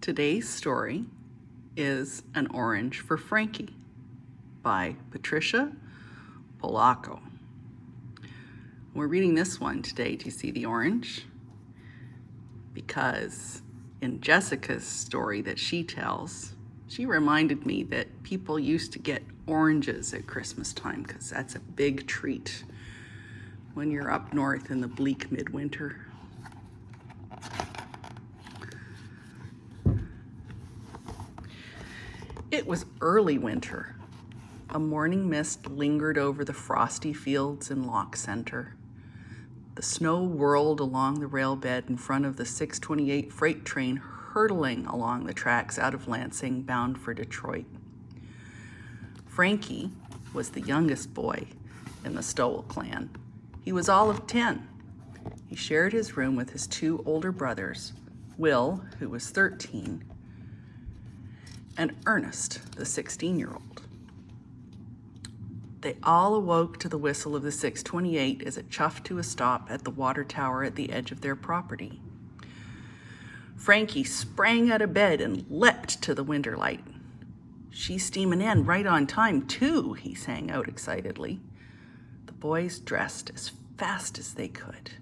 Today's story is An Orange for Frankie by Patricia, Polacco. We're reading this one today. Do you see the orange? Because in Jessica's story that she tells, she reminded me that people used to get oranges at Christmas time because that's a big treat when you're up north in the bleak midwinter. It was early winter. A morning mist lingered over the frosty fields in Lock Center. The snow whirled along the rail bed in front of the 628 freight train hurtling along the tracks out of Lansing bound for Detroit. Frankie was the youngest boy in the Stowell clan. He was all of 10. He shared his room with his two older brothers, Will, who was 13, and Ernest, the 16-year-old. They all awoke to the whistle of the 628 as it chuffed to a stop at the water tower at the edge of their property. Frankie sprang out of bed and leapt to the winter light. "She's steaming in right on time, too," he sang out excitedly. The boys dressed as fast as they could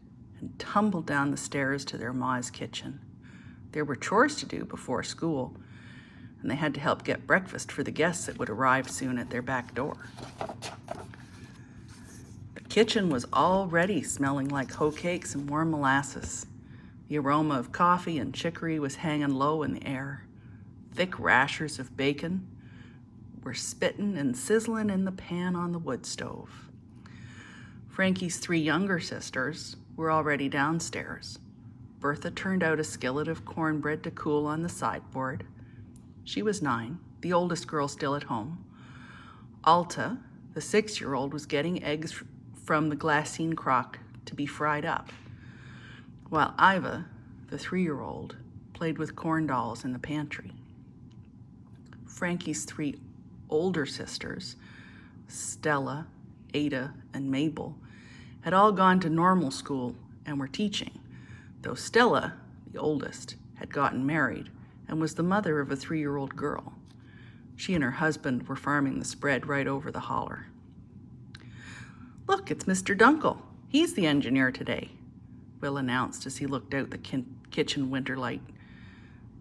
and tumbled down the stairs to their ma's kitchen. There were chores to do before school, and they had to help get breakfast for the guests that would arrive soon at their back door. The kitchen was already smelling like hoe cakes and warm molasses. The aroma of coffee and chicory was hanging low in the air. Thick rashers of bacon were spitting and sizzling in the pan on the wood stove. Frankie's three younger sisters were already downstairs. Bertha turned out a skillet of cornbread to cool on the sideboard. She was 9, the oldest girl still at home. Alta, the 6-year-old, was getting eggs from the glassine crock to be fried up, while Iva, the 3-year-old, played with corn dolls in the pantry. Frankie's 3 older sisters, Stella, Ada, and Mabel, had all gone to normal school and were teaching, though Stella, the oldest, had gotten married and was the mother of a 3-year-old girl. She and her husband were farming the spread right over the holler. "Look, it's Mr. Dunkel. He's the engineer today," Will announced as he looked out the kitchen winter light.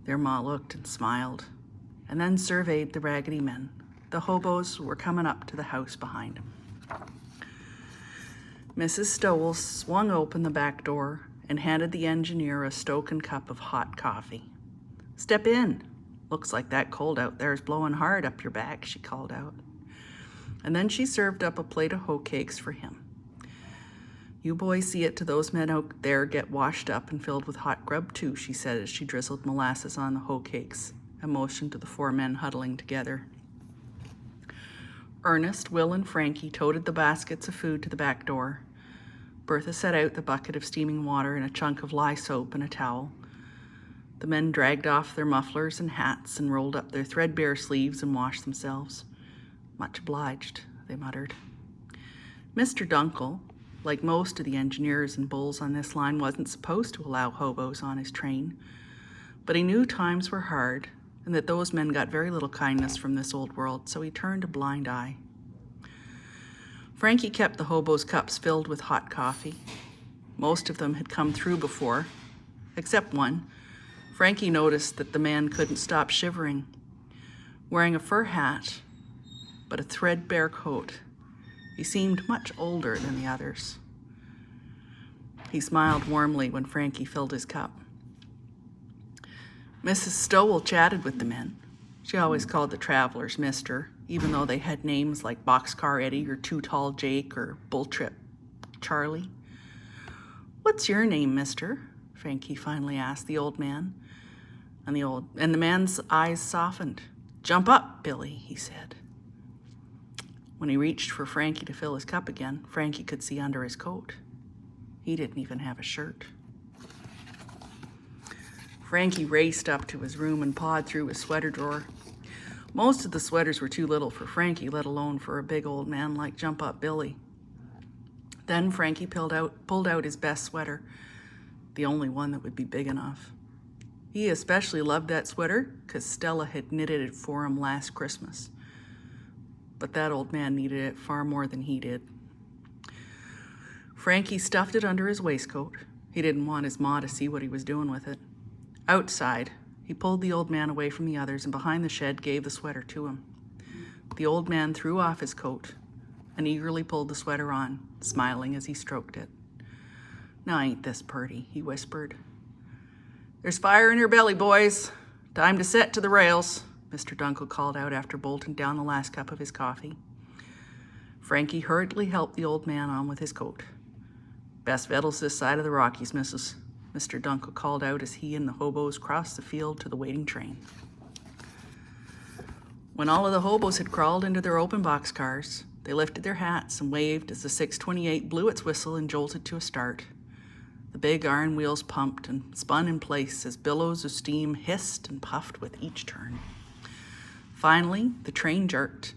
Their ma looked and smiled, and then surveyed the raggedy men. The hobos were coming up to the house behind him. Mrs. Stowell swung open the back door and handed the engineer a stoking cup of hot coffee. "Step in. Looks like that cold out there is blowing hard up your back," she called out. And then she served up a plate of hoe cakes for him. "You boys see it to those men out there get washed up and filled with hot grub too," she said as she drizzled molasses on the hoe cakes and motioned to the 4 men huddling together. Ernest, Will, and Frankie toted the baskets of food to the back door. Bertha set out the bucket of steaming water and a chunk of lye soap and a towel. The men dragged off their mufflers and hats and rolled up their threadbare sleeves and washed themselves. "Much obliged," they muttered. Mr. Dunkel, like most of the engineers and bulls on this line, wasn't supposed to allow hobos on his train, but he knew times were hard and that those men got very little kindness from this old world, so he turned a blind eye. Frankie kept the hobos' cups filled with hot coffee. Most of them had come through before, except one. Frankie noticed that the man couldn't stop shivering. Wearing a fur hat, but a threadbare coat, he seemed much older than the others. He smiled warmly when Frankie filled his cup. Mrs. Stowell chatted with the men. She always called the travelers Mister, even though they had names like Boxcar Eddie or Too Tall Jake or Bull Trip Charlie. "What's your name, Mister?" Frankie finally asked the old man. And the man's eyes softened. "Jump up, Billy," he said. When he reached for Frankie to fill his cup again, Frankie could see under his coat. He didn't even have a shirt. Frankie raced up to his room and pawed through his sweater drawer. Most of the sweaters were too little for Frankie, let alone for a big old man like Jump Up Billy. Then Frankie pulled out his best sweater, the only one that would be big enough. He especially loved that sweater because Stella had knitted it for him last Christmas. But that old man needed it far more than he did. Frankie stuffed it under his waistcoat. He didn't want his ma to see what he was doing with it. Outside, he pulled the old man away from the others and behind the shed gave the sweater to him. The old man threw off his coat and eagerly pulled the sweater on, smiling as he stroked it. "Now ain't this purty," he whispered. "There's fire in your belly, boys. Time to set to the rails," Mr. Dunkel called out after bolting down the last cup of his coffee. Frankie hurriedly helped the old man on with his coat. "Best victuals this side of the Rockies, missus," Mr. Dunkel called out as he and the hobos crossed the field to the waiting train. When all of the hobos had crawled into their open boxcars, they lifted their hats and waved as the 628 blew its whistle and jolted to a start. The big iron wheels pumped and spun in place as billows of steam hissed and puffed with each turn. Finally, the train jerked.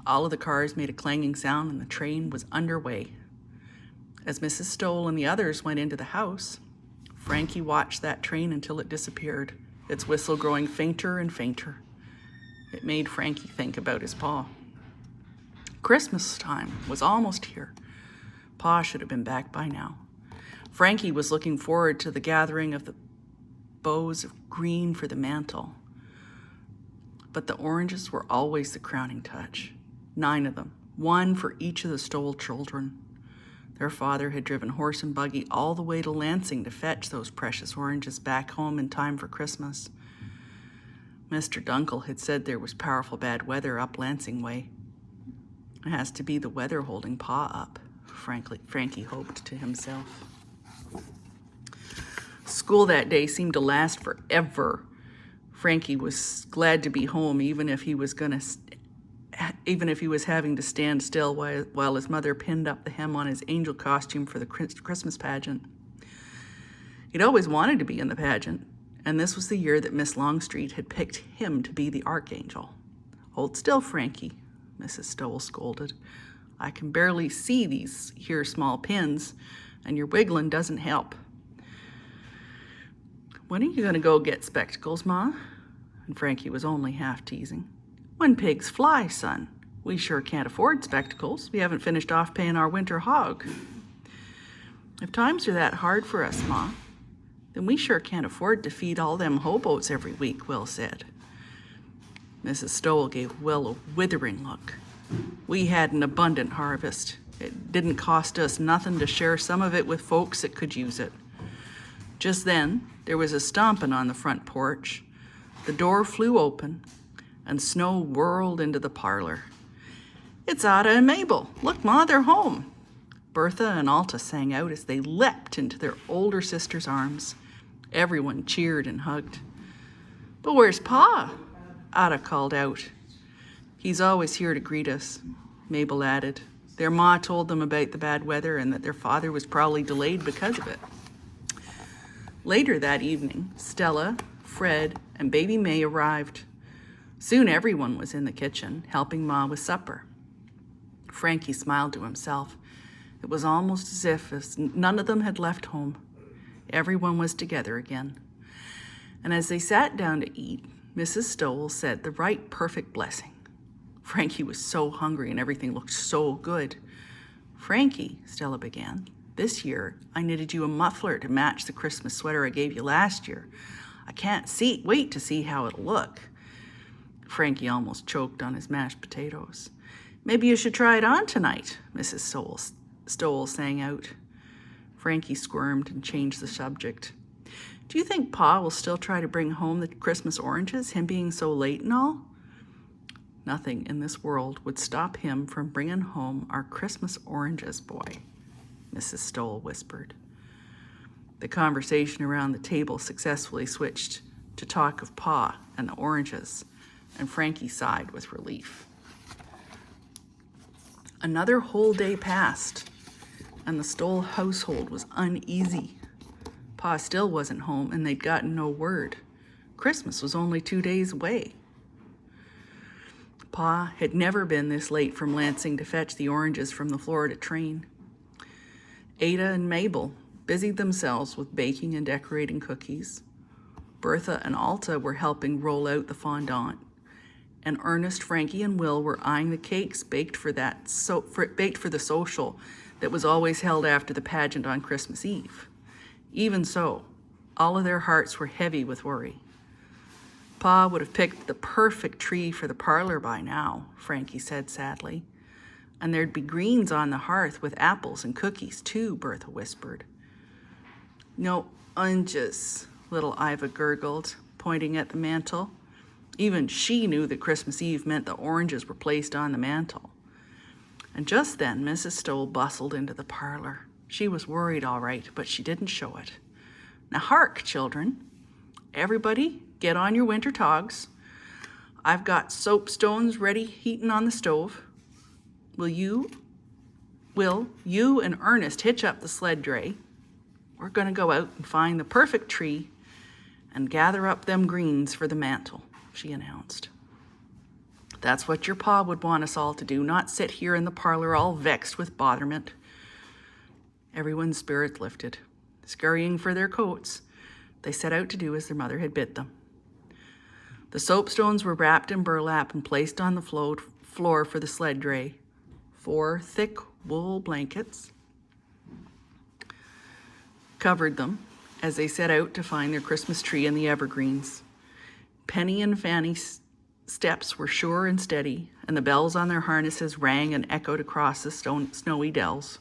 All of the cars made a clanging sound and the train was underway. As Mrs. Stowell and the others went into the house, Frankie watched that train until it disappeared, its whistle growing fainter and fainter. It made Frankie think about his pa. Christmas time was almost here. Pa should have been back by now. Frankie was looking forward to the gathering of the bows of green for the mantle. But the oranges were always the crowning touch. 9 of them, 1 for each of the Stowell children. Their father had driven horse and buggy all the way to Lansing to fetch those precious oranges back home in time for Christmas. Mr. Dunkel had said there was powerful bad weather up Lansing way. It has to be the weather holding Pa up, Frankie hoped to himself. School that day seemed to last forever. Frankie was glad to be home, even if he was having to stand still while his mother pinned up the hem on his angel costume for the Christmas pageant. He'd always wanted to be in the pageant, and this was the year that Miss Longstreet had picked him to be the archangel. "Hold still, Frankie," Mrs. Stowell scolded. "I can barely see these here small pins, and your wiggling doesn't help." "When are you going to go get spectacles, Ma?" And Frankie was only half teasing. "When pigs fly, son. We sure can't afford spectacles. We haven't finished off paying our winter hog." "If times are that hard for us, Ma, then we sure can't afford to feed all them hobos every week," Will said. Mrs. Stowell gave Will a withering look. "We had an abundant harvest. It didn't cost us nothing to share some of it with folks that could use it." Just then, there was a stomping on the front porch. The door flew open, and snow whirled into the parlor. "It's Ada and Mabel. Look, Ma, they're home." Bertha and Alta sang out as they leapt into their older sister's arms. Everyone cheered and hugged. "But where's Pa?" Ada called out. "He's always here to greet us," Mabel added. Their ma told them about the bad weather and that their father was probably delayed because of it. Later that evening, Stella, Fred, and baby May arrived. Soon everyone was in the kitchen, helping Ma with supper. Frankie smiled to himself. It was almost as if none of them had left home. Everyone was together again. And as they sat down to eat, Mrs. Stowell said the right perfect blessing. Frankie was so hungry and everything looked so good. "Frankie," Stella began, "this year I knitted you a muffler to match the Christmas sweater I gave you last year. I can't wait to see how it'll look." Frankie almost choked on his mashed potatoes. "Maybe you should try it on tonight," Mrs. Stowell sang out. Frankie squirmed and changed the subject. "Do you think Pa will still try to bring home the Christmas oranges, him being so late and all?" "Nothing in this world would stop him from bringing home our Christmas oranges, boy," Mrs. Stowell whispered. The conversation around the table successfully switched to talk of Pa and the oranges, and Frankie sighed with relief. Another whole day passed, and the Stowell household was uneasy. Pa still wasn't home, and they'd gotten no word. Christmas was only 2 days away. Pa had never been this late from Lansing to fetch the oranges from the Florida train. Ada and Mabel busied themselves with baking and decorating cookies. Bertha and Alta were helping roll out the fondant, and Ernest, Frankie, and Will were eyeing the cakes baked for the social that was always held after the pageant on Christmas Eve. Even so, all of their hearts were heavy with worry. Pa would have picked the perfect tree for the parlor by now, Frankie said sadly. And there'd be greens on the hearth with apples and cookies too, Bertha whispered. No oranges, little Iva gurgled, pointing at the mantle. Even she knew that Christmas Eve meant the oranges were placed on the mantle. And just then, Mrs. Stowell bustled into the parlor. She was worried, all right, but she didn't show it. Now hark, children. Everybody, get on your winter togs. I've got soapstones ready heating on the stove. Will you and Ernest hitch up the sled dray? We're going to go out and find the perfect tree and gather up them greens for the mantle, she announced. That's what your pa would want us all to do, not sit here in the parlor all vexed with botherment. Everyone's spirits lifted. Scurrying for their coats, they set out to do as their mother had bid them. The soapstones were wrapped in burlap and placed on the floor for the sled dray. 4 thick wool blankets covered them as they set out to find their Christmas tree in the evergreens. Penny and Fanny's steps were sure and steady, and the bells on their harnesses rang and echoed across the snowy dells.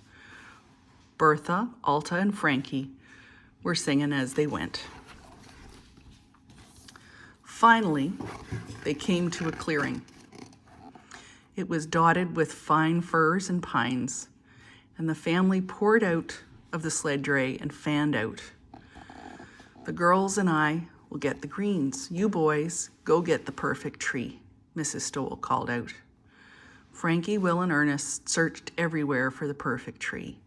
Bertha, Alta, and Frankie were singing as they went. Finally, they came to a clearing. It was dotted with fine firs and pines, and the family poured out of the sled dray and fanned out. The girls and I will get the greens. You boys, go get the perfect tree, Mrs. Stowell called out. Frankie, Will, and Ernest searched everywhere for the perfect tree.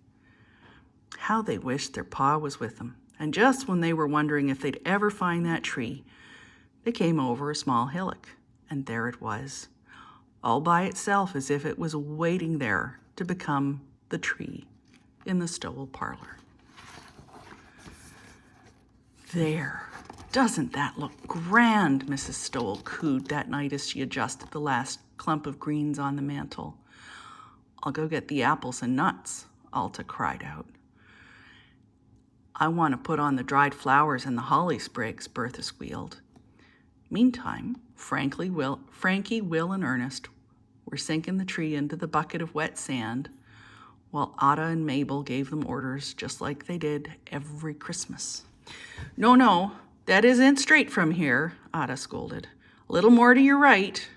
How they wished their pa was with them. And just when they were wondering if they'd ever find that tree, they came over a small hillock, and there it was, all by itself as if it was waiting there to become the tree in the Stowell parlor. There, doesn't that look grand, Mrs. Stowell cooed that night as she adjusted the last clump of greens on the mantle. I'll go get the apples and nuts, Alta cried out. I want to put on the dried flowers and the holly sprigs, Bertha squealed. Meantime, Frankie, Will, and Ernest were sinking the tree into the bucket of wet sand, while Ada and Mabel gave them orders just like they did every Christmas. No, that isn't straight from here, Ada scolded. A little more to your right.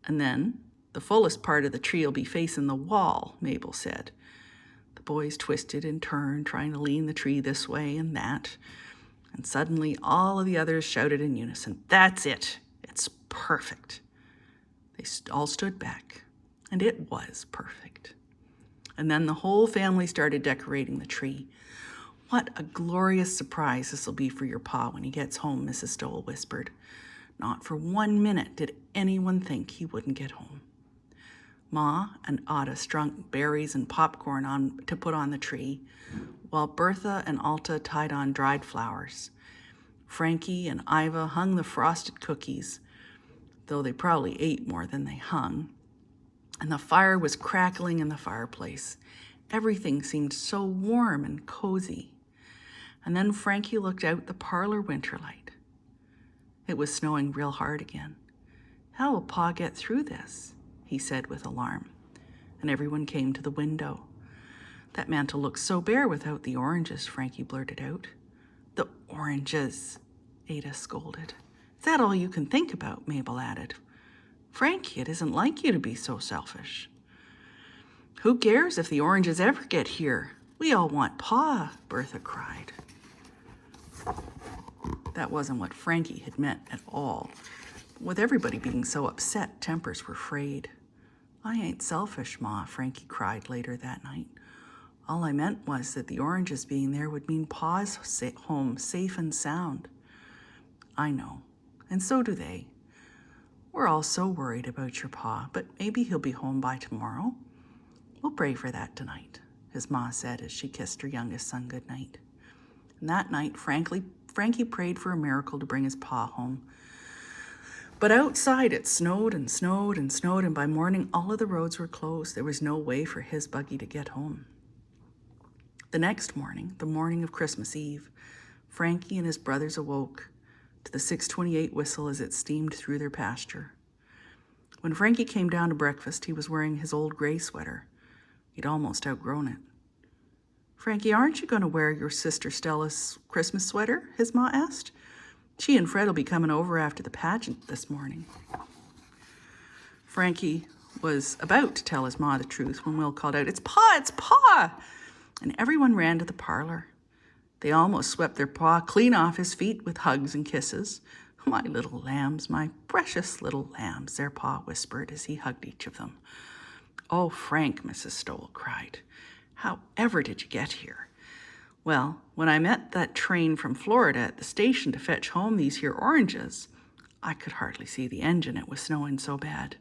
And then the fullest part of the tree will be facing the wall, Mabel said. The boys twisted and turned, trying to lean the tree this way and that. And suddenly all of the others shouted in unison, "That's it! It's perfect!" They all stood back, and it was perfect. And then the whole family started decorating the tree. What a glorious surprise this will be for your pa when he gets home, Mrs. Stowell whispered. Not for 1 minute did anyone think he wouldn't get home. Ma and Ada strung berries and popcorn on to put on the tree, while Bertha and Alta tied on dried flowers. Frankie and Iva hung the frosted cookies, though they probably ate more than they hung. And the fire was crackling in the fireplace. Everything seemed so warm and cozy. And then Frankie looked out the parlor winter light. It was snowing real hard again. How will Pa get through this? He said with alarm. And everyone came to the window. That mantle looks so bare without the oranges, Frankie blurted out. The oranges, Ada scolded. Is that all you can think about? Mabel added. Frankie, it isn't like you to be so selfish. Who cares if the oranges ever get here? We all want Pa, Bertha cried. That wasn't what Frankie had meant at all. With everybody being so upset, tempers were frayed. I ain't selfish, Ma, Frankie cried later that night. All I meant was that the oranges being there would mean Pa's home safe and sound. I know, and so do they. We're all so worried about your Pa, but maybe he'll be home by tomorrow. We'll pray for that tonight, his Ma said as she kissed her youngest son goodnight. And that night, Frankie Frankie prayed for a miracle to bring his pa home. But outside it snowed and snowed and snowed, and by morning all of the roads were closed. There was no way for his buggy to get home. The next morning, the morning of Christmas Eve, Frankie and his brothers awoke to the 6:28 whistle as it steamed through their pasture. When Frankie came down to breakfast, he was wearing his old gray sweater. He'd almost outgrown it. "Frankie, aren't you going to wear your sister Stella's Christmas sweater?" his ma asked. "She and Fred will be coming over after the pageant this morning." Frankie was about to tell his ma the truth when Will called out, "It's Pa! It's Pa!" And everyone ran to the parlor. They almost swept their pa clean off his feet with hugs and kisses. "My little lambs, my precious little lambs," their pa whispered as he hugged each of them. "Oh, Frank," Mrs. Stowell cried, "how ever did you get here?" "Well, when I met that train from Florida at the station to fetch home these here oranges, I could hardly see the engine, it was snowing so bad.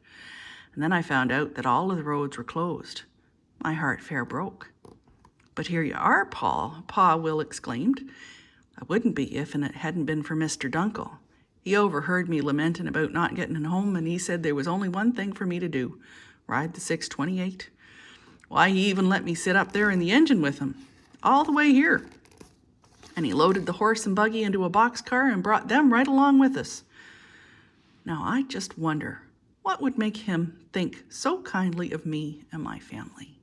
And then I found out that all of the roads were closed. My heart fair broke." "But here you are, Pa," Will exclaimed. "I wouldn't be if it hadn't been for Mr. Dunkel. He overheard me lamenting about not getting home, and he said there was only one thing for me to do, ride the 6:28. Why, he even let me sit up there in the engine with him, all the way here. And he loaded the horse and buggy into a boxcar and brought them right along with us. Now, I just wonder what would make him think so kindly of me and my family."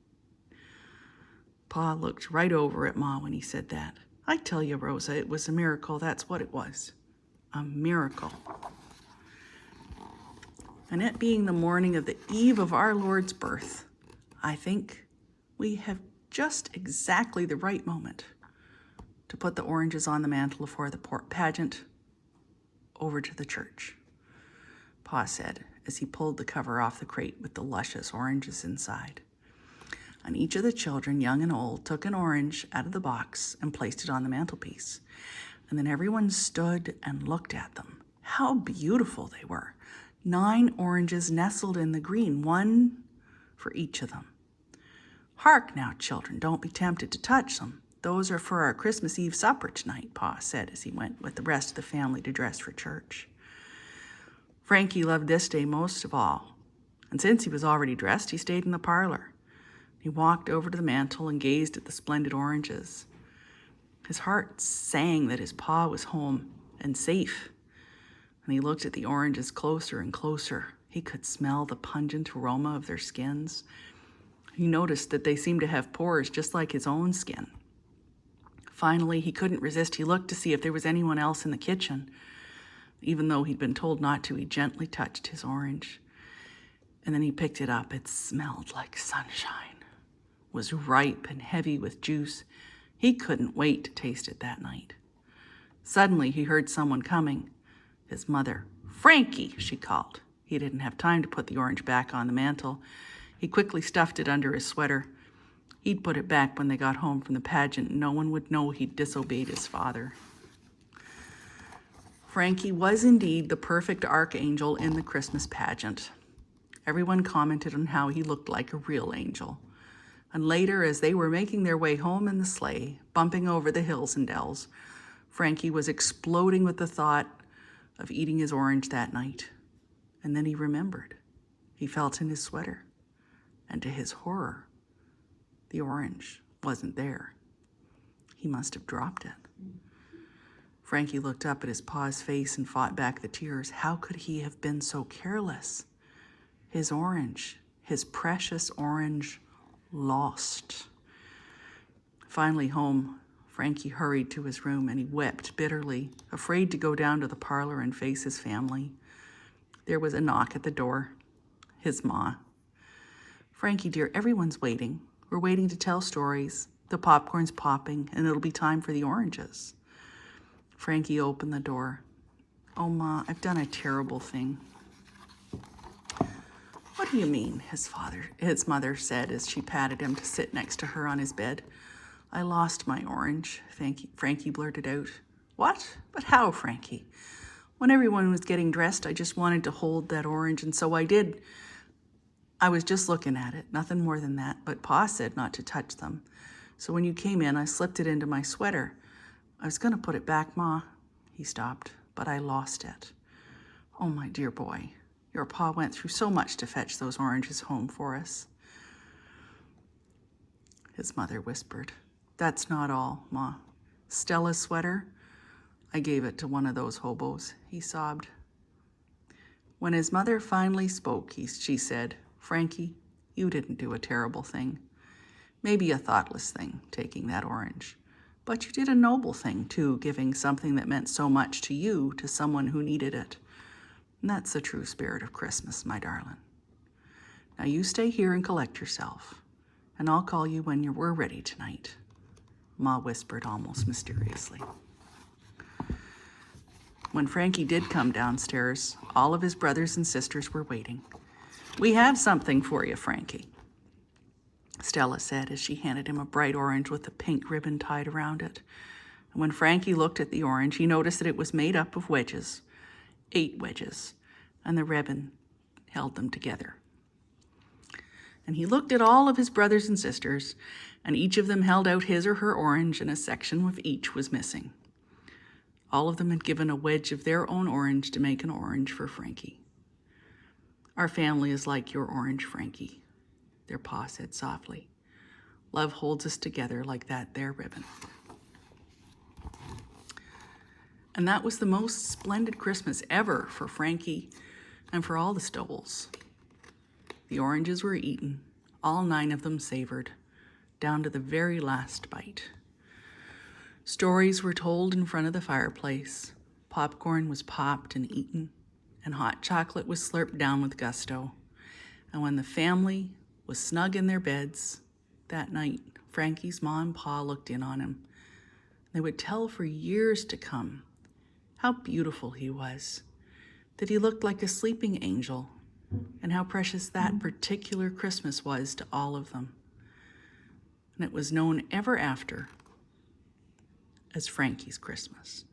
Pa looked right over at Ma when he said that. "I tell you, Rosa, it was a miracle. That's what it was. A miracle." And it being the morning of the eve of our Lord's birth, I think we have just exactly the right moment to put the oranges on the mantle before the pageant over to the church, Pa said as he pulled the cover off the crate with the luscious oranges inside. And each of the children, young and old, took an orange out of the box and placed it on the mantelpiece. And then everyone stood and looked at them. How beautiful they were. 9 oranges nestled in the green, one for each of them. "Hark now, children, don't be tempted to touch them. Those are for our Christmas Eve supper tonight," Pa said as he went with the rest of the family to dress for church. Frankie loved this day most of all, and since he was already dressed, he stayed in the parlor. He walked over to the mantle and gazed at the splendid oranges. His heart sang that his pa was home and safe, and he looked at the oranges closer and closer. He could smell the pungent aroma of their skins. He noticed that they seemed to have pores just like his own skin. Finally, he couldn't resist. He looked to see if there was anyone else in the kitchen. Even though he'd been told not to, he gently touched his orange. And then he picked it up. It smelled like sunshine, was ripe and heavy with juice. He couldn't wait to taste it that night. Suddenly, he heard someone coming. His mother. "Frankie," she called. He didn't have time to put the orange back on the mantle. He quickly stuffed it under his sweater. He'd put it back when they got home from the pageant. No one would know he'd disobeyed his father. Frankie was indeed the perfect archangel in the Christmas pageant. Everyone commented on how he looked like a real angel. And later, as they were making their way home in the sleigh, bumping over the hills and dells, Frankie was exploding with the thought of eating his orange that night. And then he remembered. He felt in his sweater. And to his horror, the orange wasn't there. He must have dropped it. Frankie looked up at his pa's face and fought back the tears. How could he have been so careless? His orange, his precious orange, lost. Finally home, Frankie hurried to his room and he wept bitterly, afraid to go down to the parlor and face his family. There was a knock at the door. His ma. "Frankie, dear, everyone's waiting. We're waiting to tell stories. The popcorn's popping, and it'll be time for the oranges." Frankie opened the door. "Oh, Ma, I've done a terrible thing." "What do you mean?" his mother said as she patted him to sit next to her on his bed. "I lost my orange," Frankie blurted out. "What? But how, Frankie?" "When everyone was getting dressed, I just wanted to hold that orange, and so I did. I was just looking at it, nothing more than that, but Pa said not to touch them. So when you came in, I slipped it into my sweater. I was going to put it back, Ma, He stopped. But I lost it. Oh, my dear boy, your pa went through so much to fetch those oranges home for us. His mother whispered. That's not all, Ma. Stella's sweater, I gave it to one of those hobos, he sobbed. When his mother finally spoke, she said, Frankie, you didn't do a terrible thing. Maybe a thoughtless thing, taking that orange. But you did a noble thing, too, giving something that meant so much to you to someone who needed it. And that's the true spirit of Christmas, my darling. Now you stay here and collect yourself, and I'll call you when we're ready tonight, Ma whispered almost mysteriously. When Frankie did come downstairs, all of his brothers and sisters were waiting. We have something for you, Frankie, Stella said as she handed him a bright orange with a pink ribbon tied around it. And when Frankie looked at the orange, he noticed that it was made up of wedges, 8 wedges, and the ribbon held them together. And he looked at all of his brothers and sisters, and each of them held out his or her orange, and a section of each was missing. All of them had given a wedge of their own orange to make an orange for Frankie. Our family is like your orange, Frankie, their pa said softly. Love holds us together like that there ribbon. And that was the most splendid Christmas ever for Frankie and for all the Stowells. The oranges were eaten, all 9 of them savored, down to the very last bite. Stories were told in front of the fireplace, popcorn was popped and eaten, and hot chocolate was slurped down with gusto. And when the family was snug in their beds that night, Frankie's ma and pa looked in on him. They would tell for years to come how beautiful he was, that he looked like a sleeping angel, and how precious that particular Christmas was to all of them. And it was known ever after as Frankie's Christmas.